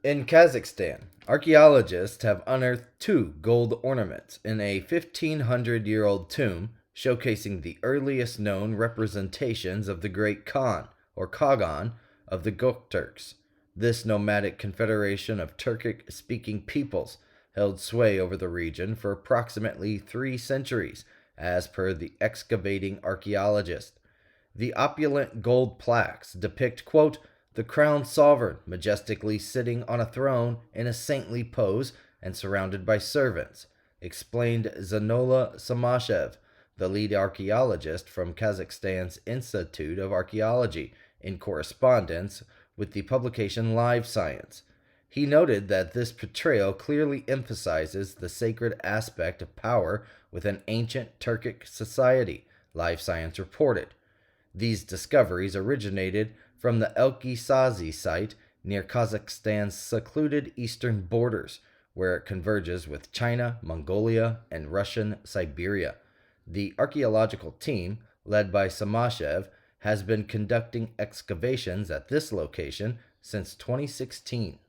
In Kazakhstan, archaeologists have unearthed two gold ornaments in a 1500-year-old tomb showcasing the earliest known representations of the Great Khan, or khagan, of the Göktürks. This nomadic confederation of Turkic-speaking peoples held sway over the region for approximately 3 centuries, as per the excavating archaeologist. The opulent gold plaques depict, quote, the crowned sovereign majestically sitting on a throne in a saintly pose and surrounded by servants, explained Zainolla Samashev, the lead archaeologist from Kazakhstan's Institute of Archaeology, in correspondence with the publication Live Science. He noted that this portrayal clearly emphasizes the sacred aspect of power within ancient Turkic society, Live Science reported. These discoveries originated from the Elkisazi site near Kazakhstan's secluded eastern borders, where it converges with China, Mongolia, and Russian Siberia. The archaeological team, led by Samashev, has been conducting excavations at this location since 2016.